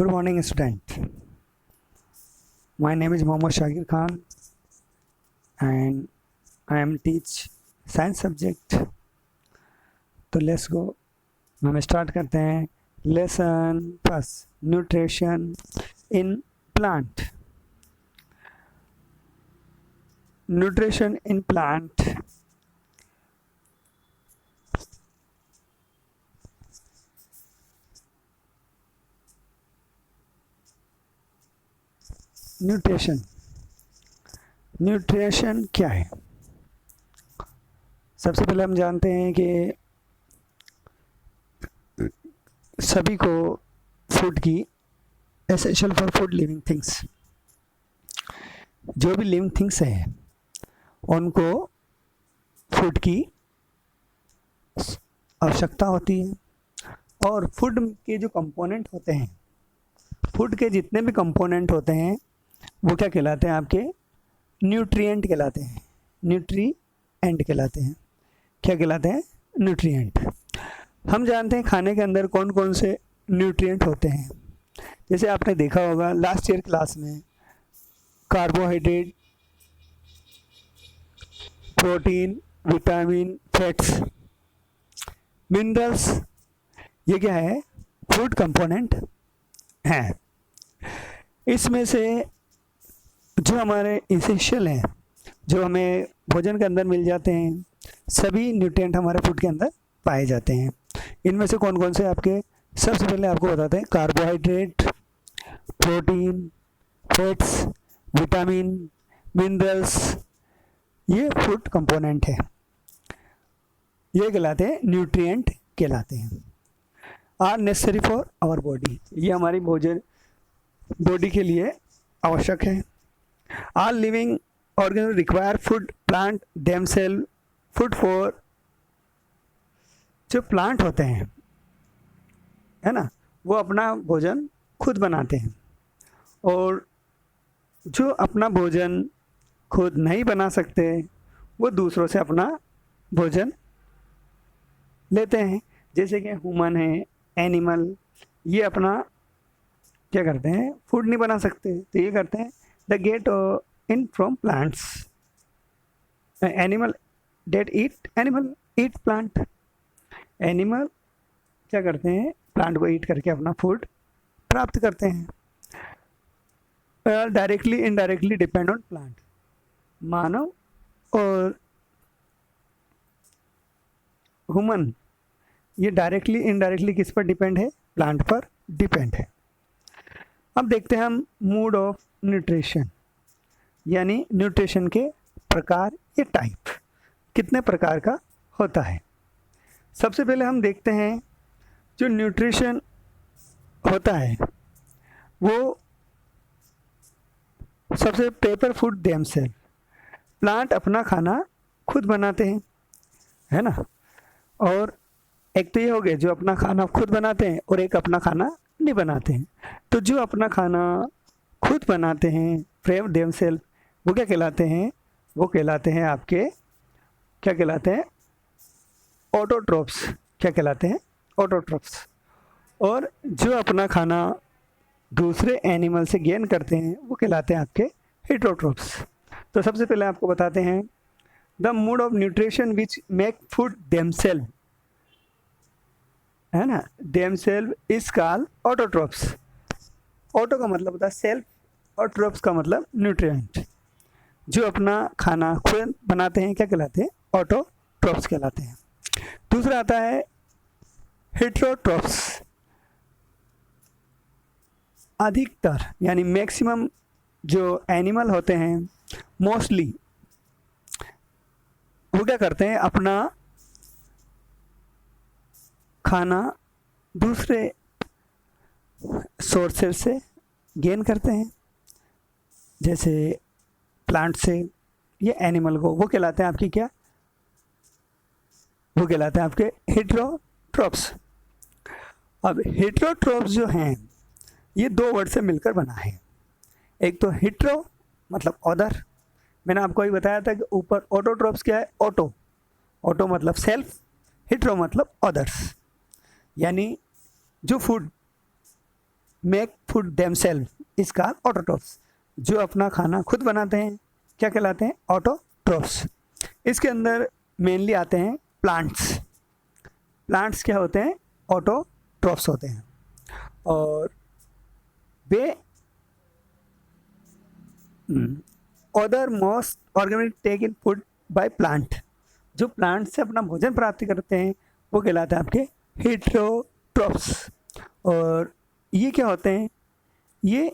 Good morning, student. My name is Mohammad Shakir Khan, and I am teach science subject. तो let's go. हम start करते हैं lesson first, nutrition in plant. Nutrition in plant. Nutrition क्या है? सबसे पहले हम जानते हैं कि सभी को फूड की essential for food living things, जो भी लिविंग थिंग्स हैं उनको फूड की आवश्यकता होती है. और फूड के जो कंपोनेंट होते हैं, फूड के जितने भी कंपोनेंट होते हैं वो क्या कहलाते हैं? आपके न्यूट्रिएंट कहलाते हैं. न्यूट्रिएंट कहलाते हैं. क्या कहलाते हैं? न्यूट्रिएंट. हम जानते हैं खाने के अंदर कौन कौन से न्यूट्रिएंट होते हैं. जैसे आपने देखा होगा लास्ट ईयर क्लास में, carbohydrate, protein, vitamin, fats, minerals, ये क्या है? फूड कंपोनेंट हैं. इसमें से जो हमारे इसेंशियल हैं, जो हमें भोजन के अंदर मिल जाते हैं, सभी न्यूट्रिएंट हमारे फूड के अंदर पाए जाते हैं. इनमें से कौन कौन से आपके, सबसे पहले आपको बताते हैं carbohydrate, protein, fats, vitamin, minerals, ये फूड कंपोनेंट है. ये कहलाते हैं न्यूट्रिएंट कहलाते हैं. Are necessary for our body, ये हमारी भोजन बॉडी के लिए आवश्यक है. Are living organism require food plant themselves food for. जो प्लांट होते हैं, है ना, वो अपना भोजन खुद बनाते हैं. और जो अपना भोजन खुद नहीं बना सकते वो दूसरों से अपना भोजन लेते हैं. जैसे कि ह्यूमन है, एनिमल, ये अपना क्या करते हैं? फूड नहीं बना सकते, तो ये करते हैं the get in from plants. Animal that animal eat plant. Animal क्या करते हैं? प्लांट को ईट करके अपना फूड प्राप्त करते हैं. Directly indirectly depend on plant. मानव और ह्यूमन ये डायरेक्टली इनडायरेक्टली किस पर डिपेंड है? प्लांट पर डिपेंड है. अब देखते हैं हम मोड ऑफ न्यूट्रिशन, यानी न्यूट्रिशन के प्रकार, ये टाइप कितने प्रकार का होता है. सबसे पहले हम देखते हैं जो न्यूट्रिशन होता है वो सबसे पेपर फूड देमसेल्फ. प्लांट अपना खाना खुद बनाते हैं, है ना. और एक तो ये हो गया जो अपना खाना खुद बनाते हैं, और एक अपना खाना नहीं बनाते हैं. तो जो अपना खाना खुद बनाते हैं फ्रेम देमसेल्फ, वो क्या कहलाते हैं? वो कहलाते हैं आपके, क्या कहलाते हैं? ऑटोट्रोप्स. क्या कहलाते हैं? ऑटोट्रोप्स. और जो अपना खाना दूसरे एनिमल से गेन करते हैं वो कहलाते हैं आपके हेटरोट्रोप्स. तो सबसे पहले आपको बताते हैं the mode of nutrition which make food themself, है ना. Themself is called autotrophs. Auto का मतलब होता है सेल्फ, और ट्रोप्स का मतलब न्यूट्रिएंट. जो अपना खाना खुद बनाते हैं क्या कहलाते हैं? ऑटोट्रोप्स कहलाते हैं. दूसरा आता है हेटरोट्रोप्स. अधिकतर यानी मैक्सिमम जो एनिमल होते हैं, मोस्टली वो क्या करते हैं? अपना खाना दूसरे सोर्सेस से गेन करते हैं, जैसे प्लांट से. ये एनिमल को वो कहलाते हैं आपकी क्या? वो कहलाते हैं आपके हेटरोट्रोप्स. अब हेटरोट्रोप्स जो हैं ये दो वर्ड से मिलकर बना है. एक तो हेट्रो मतलब अदर, मैंने आपको ही बताया था कि ऊपर ऑटोट्रोप्स क्या है? ऑटो. ऑटो मतलब सेल्फ, हेट्रो मतलब अदर्स. यानी जो food make food themself is called autotrophs. जो अपना खाना खुद बनाते हैं क्या कहलाते हैं? ऑटोट्रॉफ्स। इसके अंदर मेनली आते हैं प्लांट्स। प्लांट्स क्या होते हैं? ऑटोट्रॉफ्स होते हैं। और वे other most organic take in food by plant. जो प्लांट से अपना भोजन प्राप्त करते हैं वो कहलाते हैं आपके हेटेरोट्रॉफ्स। और ये क्या होते हैं? ये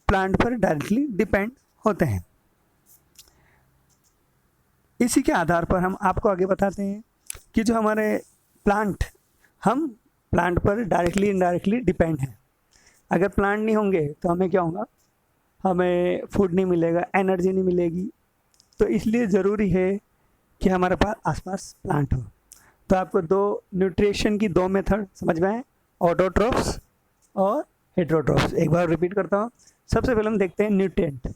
प्लांट पर डायरेक्टली डिपेंड होते हैं। इसी के आधार पर हम आपको आगे बताते हैं कि जो हमारे प्लांट, हम प्लांट पर डायरेक्टली इनडायरेक्टली डिपेंड हैं। अगर प्लांट नहीं होंगे तो हमें क्या होगा? हमें फूड नहीं मिलेगा, एनर्जी नहीं मिलेगी। तो इसलिए ज़रूरी है कि हमारे पास आसपास प्लांट हो। तो आपको न्यूट्रिशन की दो मेथड समझ में आए, ऑटोट्रॉफ्स और हेटेरोट्रॉफ्स। एक बार रिपीट करता हूँ। सबसे पहले हम देखते हैं न्यूट्रिएंट।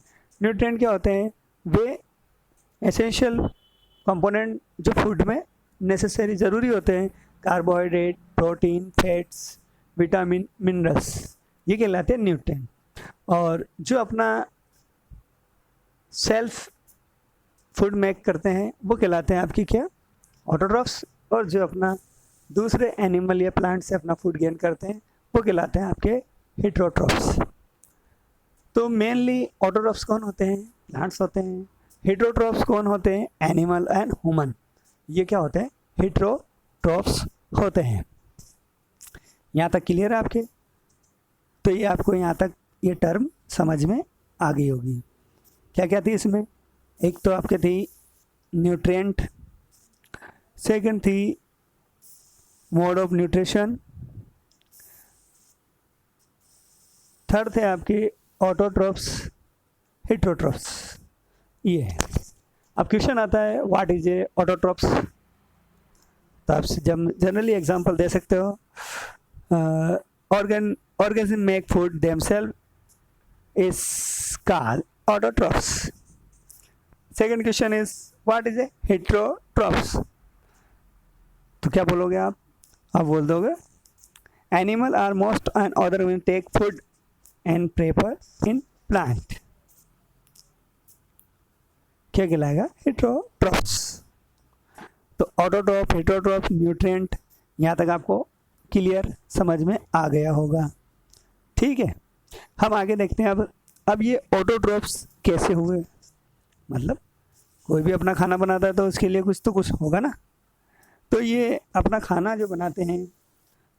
न्यूट्रिएंट क्या होते हैं? वे एसेंशियल कंपोनेंट जो फूड में नेसेसरी ज़रूरी होते हैं, carbohydrate, protein, fats, vitamin, minerals, ये कहलाते हैं न्यूट्रिएंट। और जो अपना सेल्फ फूड मेक करते हैं वो कहलाते हैं आपकी क्या? ऑटोट्रॉफ्स। और जो अपना दूसरे एनिमल या प्लांट से अपना फूड गेन करते हैं वो कहलाते हैं आपके हेटेरोट्रॉफ्स। तो मेनली ऑटोट्रॉफ्स कौन होते हैं? प्लांट्स होते हैं। हेटेरोट्रॉफ्स कौन होते हैं? Animal and human. ये क्या होते हैं? हेटेरोट्रॉफ्स होते हैं। यहाँ तक क्लियर है आपके? तो ये आपको यहाँ तक ये टर्म समझ में आ गई होगी। क्या क्या थी इसमें? एक तो आपके थी न्यूट्रिएंट, सेकंड थी मोड ऑफ न्यूट्रिशन, थर्ड थे आपके ऑटोट्रॉफ्स, हेटेरोट्रॉफ्स। ये है। अब क्वेश्चन आता है व्हाट इज ए ऑटोट्रॉफ्स। तो आप जनरली एग्जांपल दे सकते हो, organism make food themself is called autotrophs. Second question is what is a heterotrophs. तो क्या बोलोगे आप? आप बोल दोगे animal are most and other will take food and prepare in plant. क्या कहलाएगा? हेटेरोट्रॉफ्स। तो ऑटोट्रॉफ, हेटेरोट्रॉफ, न्यूट्रिएंट, यहाँ तक आपको क्लियर समझ में आ गया होगा। ठीक है, हम आगे देखते हैं। अब ये ऑटोट्रॉफ्स कैसे हुए? मतलब कोई भी अपना खाना बनाता है तो उसके लिए कुछ तो कुछ होगा ना। तो ये अपना खाना जो बनाते हैं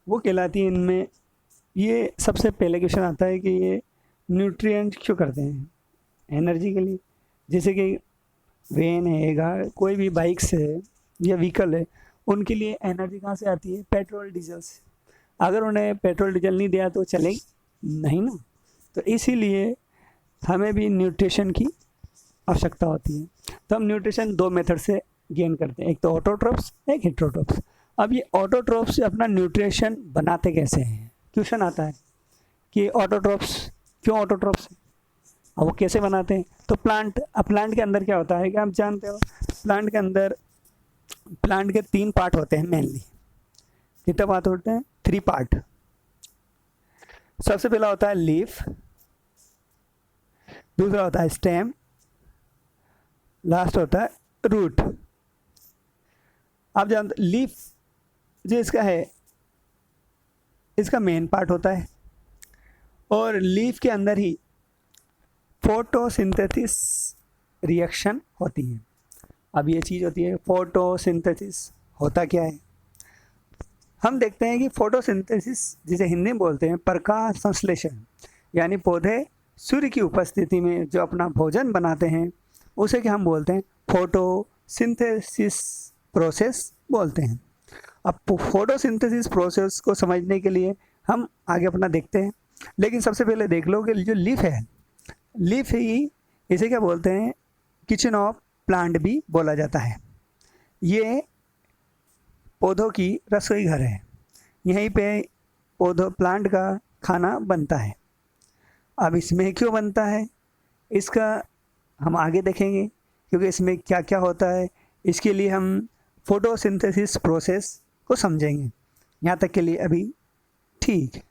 वो कहलाती है इनमें। ये सबसे पहले क्वेश्चन आता है कि ये न्यूट्रिएंट क्यों करते हैं? एनर्जी के लिए। जैसे कि वेन है, कोई भी बाइक्स है या व्हीकल है, उनके लिए एनर्जी कहाँ से आती है? पेट्रोल डीजल से। अगर उन्हें पेट्रोल डीजल नहीं दिया तो चलेगी नहीं ना। तो इसीलिए हमें भी न्यूट्रिशन की आवश्यकता होती है। तो हम न्यूट्रिशन दो मेथड से गेन करते हैं, एक तो ऑटोट्रॉफ्स, एक हेटेरोट्रॉफ्स। अब ये ऑटोट्रॉफ्स से अपना न्यूट्रिशन बनाते कैसे हैं? क्वेश्चन आता है कि ऑटोट्रॉफ्स क्यों ऑटोट्रॉफ्स है और वो कैसे बनाते हैं? तो प्लांट के अंदर क्या होता है कि आप जानते हो, प्लांट के 3 पार्ट होते हैं मेनली। कितने पार्ट होते हैं? 3 पार्ट। सबसे पहला होता है लीफ, दूसरा होता है स्टेम, लास्ट होता है रूट। आप जानते लीफ जो इसका है, इसका मेन पार्ट होता है और लीफ के अंदर ही फोटोसिंथेसिस रिएक्शन होती है। अब ये चीज़ होती है फोटोसिंथेसिस, होता क्या है? हम देखते हैं कि फोटोसिंथेसिस जिसे हिंदी में बोलते हैं प्रकाश संश्लेषण, यानी पौधे सूर्य की उपस्थिति में जो अपना भोजन बनाते हैं उसे क्या हम बोलते हैं? फोटोसिंथेसिस प्रोसेस बोलते हैं। अब फोटोसिंथेसिस प्रोसेस को समझने के लिए हम आगे अपना देखते हैं, लेकिन सबसे पहले देख लो कि जो लीफ है, लीफ ही इसे क्या बोलते हैं? किचन ऑफ प्लांट भी बोला जाता है। ये पौधों की रसोई घर है, यहीं पे पौधों प्लांट का खाना बनता है। अब इसमें क्यों बनता है इसका हम आगे देखेंगे, क्योंकि इसमें क्या क्या होता है इसके लिए हम फोटोसिंथेसिस प्रोसेस को समझेंगे। यहाँ तक के लिए अभी ठीक है।